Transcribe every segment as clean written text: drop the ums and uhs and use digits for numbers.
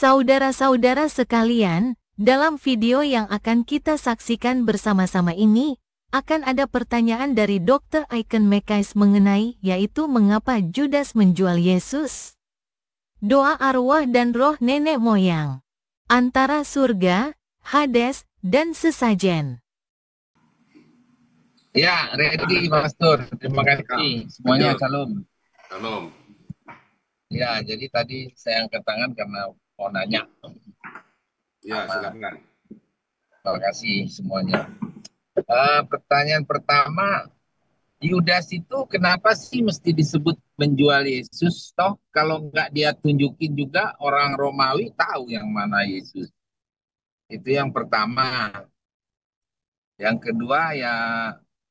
Saudara-saudara sekalian, dalam video yang akan kita saksikan bersama-sama ini, akan ada pertanyaan dari Dr. Aiken Mekais mengenai, yaitu mengapa Judas menjual Yesus? Doa arwah dan roh nenek moyang. Antara surga, Hades, dan sesajen. Ya, ready Pastor. Terima kasih. Semuanya salam. Salam. Ya, jadi tadi saya angkat tangan karena mau nanya. Ya, silakan. Terima kasih semuanya. Pertanyaan pertama, Yudas itu kenapa sih mesti disebut menjual Yesus? Toh kalau nggak dia tunjukin juga orang Romawi tahu yang mana Yesus. Itu yang pertama. Yang kedua ya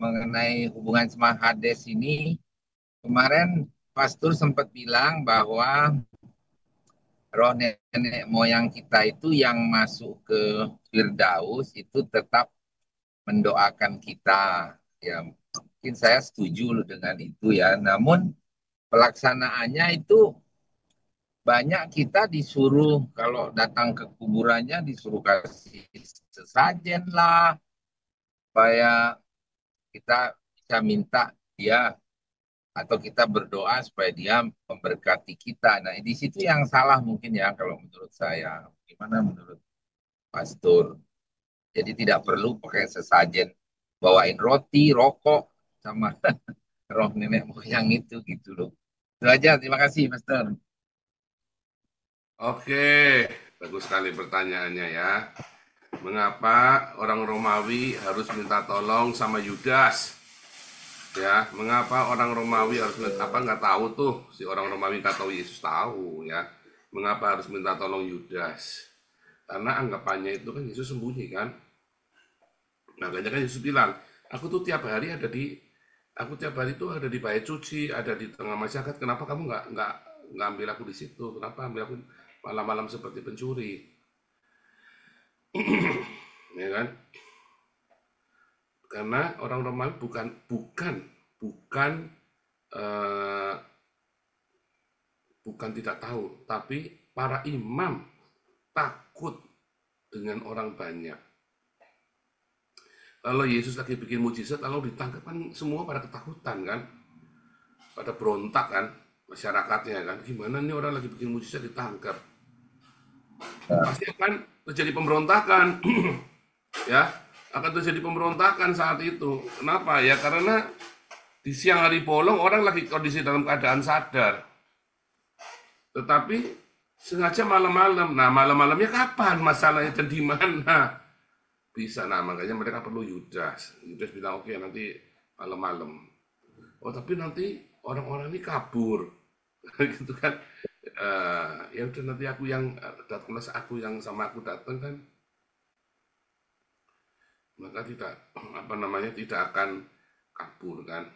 mengenai hubungan sama Hades ini, kemarin Pastor sempat bilang bahwa roh nenek moyang kita itu yang masuk ke Firdaus itu tetap mendoakan kita. Ya, mungkin saya setuju dengan itu ya. Namun pelaksanaannya itu banyak kita disuruh kalau datang ke kuburannya disuruh kasih sesajen lah supaya kita bisa minta dia atau kita berdoa supaya dia memberkati kita. Nah, di situ yang salah mungkin ya kalau menurut saya. Gimana menurut Pastor? Jadi tidak perlu pakai sesajen, bawain roti, rokok, sama roh nenek moyang itu gitu loh. Itu aja, terima kasih Pastor. Oke, bagus sekali pertanyaannya ya. Mengapa orang Romawi harus minta tolong sama Yudas? Ya, mengapa orang Romawi harus nggak tahu tuh, si orang Romawi nggak tahu, Yesus tahu ya. Mengapa harus minta tolong Yudas? Karena anggapannya itu kan Yesus sembunyi kan. Makanya kan Yesus bilang, aku tiap hari itu ada di bait suci, ada di tengah masyarakat. Kenapa kamu nggak ambil aku di situ? Kenapa ambil aku malam-malam seperti pencuri? Ya kan? Karena orang Romawi bukan tidak tahu, tapi para imam takut dengan orang banyak. Kalau Yesus lagi bikin mujizat, lalu ditangkap kan semua pada ketakutan kan, pada berontak kan, masyarakatnya kan, gimana nih orang lagi bikin mujizat ditangkap? Pasti akan terjadi pemberontakan, ya. Akan terjadi pemberontakan saat itu. Kenapa? Ya karena di siang hari bolong orang lagi kondisi dalam keadaan sadar. Tetapi sengaja malam-malam. Nah, malam-malamnya kapan masalahnya dan di mana? Bisa, nah makanya mereka perlu Yudas. Yudas bilang, oke, nanti malam-malam. Oh, tapi nanti orang-orang ini kabur. Gitu kan. Ya udah nanti aku yang datang, sama aku datang kan, maka tidak akan kabur kan.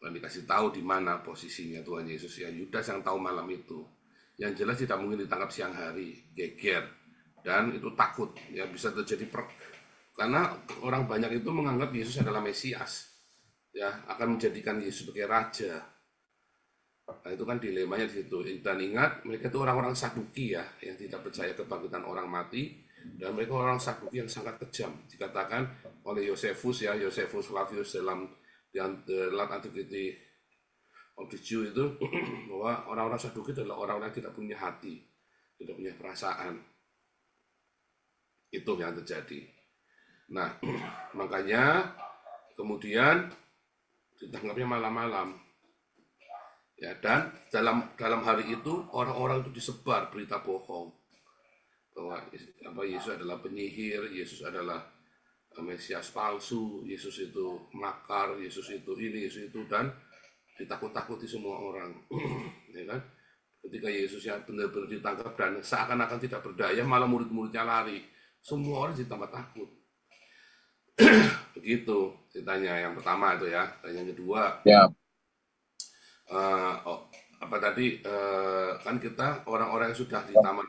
Dan dikasih tahu di mana posisinya Tuhan Yesus, ya Yudas yang tahu malam itu. Yang jelas tidak mungkin ditangkap siang hari, geger, dan itu takut ya bisa terjadi karena orang banyak itu menganggap Yesus adalah Mesias, ya akan menjadikan Yesus sebagai raja. Nah, itu kan dilemanya di situ. Dan ingat, mereka itu orang-orang Saduki ya, yang tidak percaya kebangkitan orang mati. Dan mereka orang Saduki yang sangat kejam. Dikatakan oleh Josephus Flavius dalam The Last Antiquity of the Jew itu, bahwa orang-orang Saduki adalah orang-orang yang tidak punya hati, tidak punya perasaan. Itu yang terjadi. Nah, makanya kemudian ditangkapnya malam-malam. Ya, dan dalam hari itu orang-orang itu disebar berita bohong bahwa Yesus adalah penyihir, Yesus adalah Mesias palsu, Yesus itu makar, Yesus itu ini, Yesus itu, dan ditakut-takuti semua orang. Ya kan? Ketika Yesus yang benar-benar ditangkap dan seakan-akan tidak berdaya, malah murid-muridnya lari. Semua orang ditambah takut. Begitu ceritanya yang pertama itu ya. Dan yang kedua, Ya. Kan kita orang-orang yang sudah di taman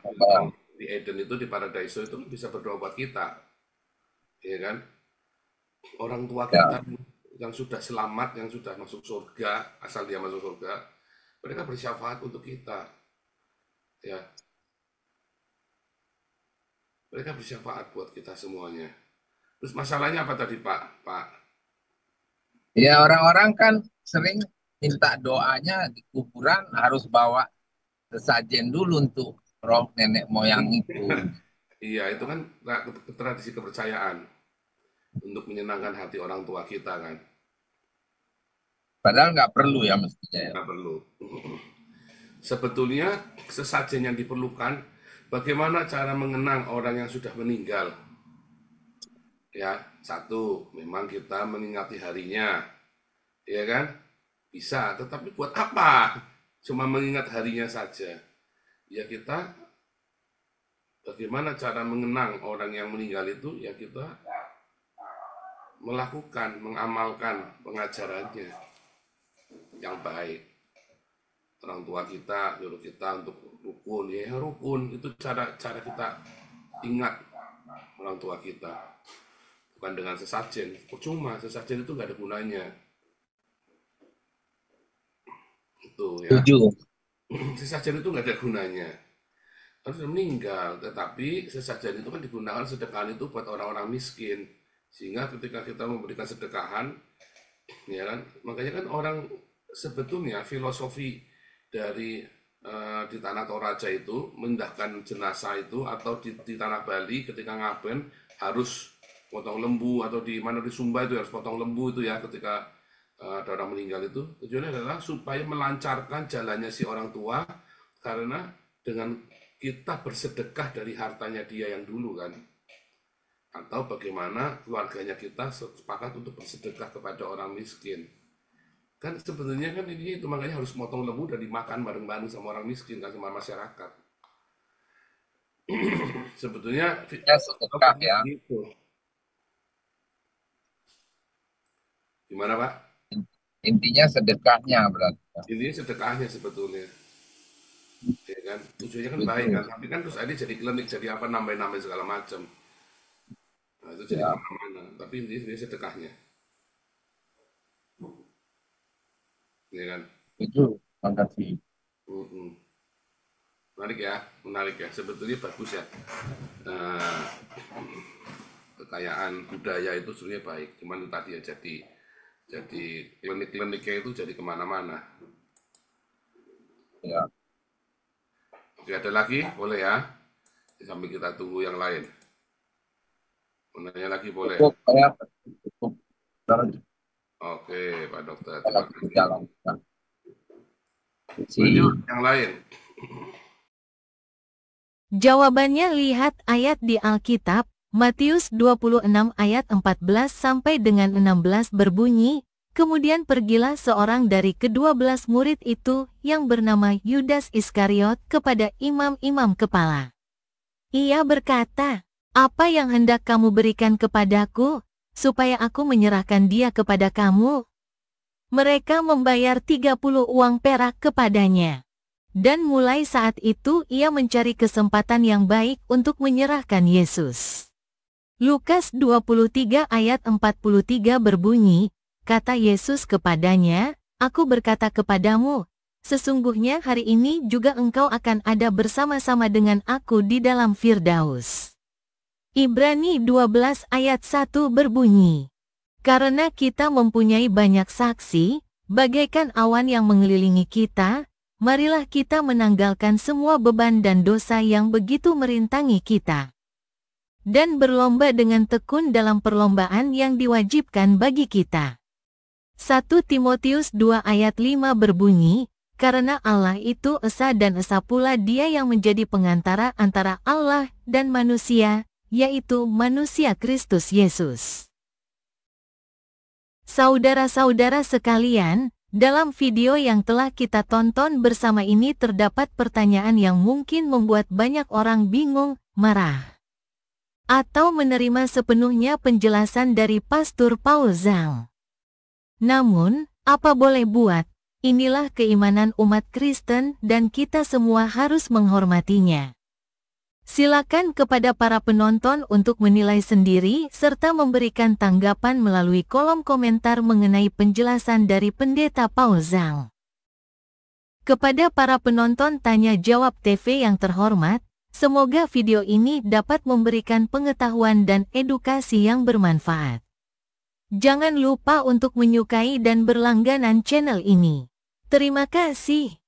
di Eden itu, di Paradiso itu bisa berdoa buat kita, ya kan? Orang tua kita yang sudah selamat, yang sudah masuk surga, asal dia masuk surga, mereka bersyafaat untuk kita, ya. Mereka bersyafaat buat kita semuanya. Terus masalahnya apa tadi Pak? Ya orang-orang kan sering minta doanya di kuburan harus bawa sesajen dulu untuk roh nenek moyang itu. Iya, itu kan tradisi kepercayaan untuk menyenangkan hati orang tua kita kan. Padahal nggak perlu ya mestinya ya. Nggak perlu. Sebetulnya sesajen yang diperlukan, bagaimana cara mengenang orang yang sudah meninggal. Ya, satu, memang kita mengingati harinya, ya kan? Bisa, tetapi buat apa? Cuma mengingat harinya saja. Ya kita, bagaimana cara mengenang orang yang meninggal itu, ya kita melakukan, mengamalkan pengajarannya yang baik. Orang tua kita nyuruh kita untuk rukun, ya rukun itu cara kita ingat orang tua kita. Bukan dengan sesajen, percuma sesajen itu nggak ada gunanya. Itu ya. Tujuh. Sesajen itu nggak ada gunanya. Harus meninggal, tetapi sesajen itu kan digunakan sedekah itu buat orang-orang miskin. Sehingga ketika kita memberikan sedekahan, ya kan, makanya kan orang sebetulnya filosofi dari di tanah Toraja itu memindahkan jenazah itu atau di tanah Bali ketika ngaben harus potong lembu, atau di mana di Sumba itu harus potong lembu itu ya ketika ada orang meninggal itu. Tujuannya adalah supaya melancarkan jalannya si orang tua, karena dengan kita bersedekah dari hartanya dia yang dulu kan, atau bagaimana keluarganya kita sepakat untuk bersedekah kepada orang miskin. Kan sebetulnya kan ini itu makanya harus motong lembu dan dimakan bareng-bareng sama orang miskin kan, sama masyarakat. Sebetulnya Ya, sedekah ya. gitu. Gimana Pak? Intinya sedekahnya berarti. Ini sedekahnya sebetulnya. Ya kan? Tujuannya kan baik kan, tapi kan terus ada jadi klinik, jadi apa, nambahin segala macam. Nah, itu jadi kemana-mana. Tapi ini sedekahnya. Ya kan? Itu, makasih. Menarik ya. Sebetulnya bagus ya. Kekayaan budaya itu sebenarnya baik. Cuman tadi ya jadi klinik-kliniknya itu jadi kemana-mana. Ya. Oke, ada lagi? Boleh ya? Sambil kita tunggu yang lain. Menanya lagi boleh? Cukup, ya. Cukup. Oke, Pak Dokter. Jalan. Lanjut, yang lain. Jawabannya lihat ayat di Alkitab, Matius 26 ayat 14 sampai dengan 16 berbunyi, kemudian pergilah seorang dari ke-12 murid itu yang bernama Yudas Iskariot kepada imam-imam kepala. Ia berkata, "Apa yang hendak kamu berikan kepadaku, supaya aku menyerahkan dia kepada kamu?" Mereka membayar 30 uang perak kepadanya. Dan mulai saat itu ia mencari kesempatan yang baik untuk menyerahkan Yesus. Lukas 23 ayat 43 berbunyi, kata Yesus kepadanya, "Aku berkata kepadamu, sesungguhnya hari ini juga engkau akan ada bersama-sama dengan aku di dalam Firdaus." Ibrani 12 ayat 1 berbunyi, "Karena kita mempunyai banyak saksi, bagaikan awan yang mengelilingi kita, marilah kita menanggalkan semua beban dan dosa yang begitu merintangi kita, dan berlomba dengan tekun dalam perlombaan yang diwajibkan bagi kita." 1 Timotius 2 ayat 5 berbunyi, "Karena Allah itu esa dan esa pula Dia yang menjadi pengantara antara Allah dan manusia, yaitu manusia Kristus Yesus." Saudara-saudara sekalian, dalam video yang telah kita tonton bersama ini terdapat pertanyaan yang mungkin membuat banyak orang bingung, marah, atau menerima sepenuhnya penjelasan dari Pastor Paul Zhang. Namun, apa boleh buat, inilah keimanan umat Kristen dan kita semua harus menghormatinya. Silakan kepada para penonton untuk menilai sendiri serta memberikan tanggapan melalui kolom komentar mengenai penjelasan dari Pendeta Paul Zhang. Kepada para penonton Tanya Jawab TV yang terhormat, Semoga video ini dapat memberikan pengetahuan dan edukasi yang bermanfaat. Jangan lupa untuk menyukai dan berlangganan channel ini. Terima kasih.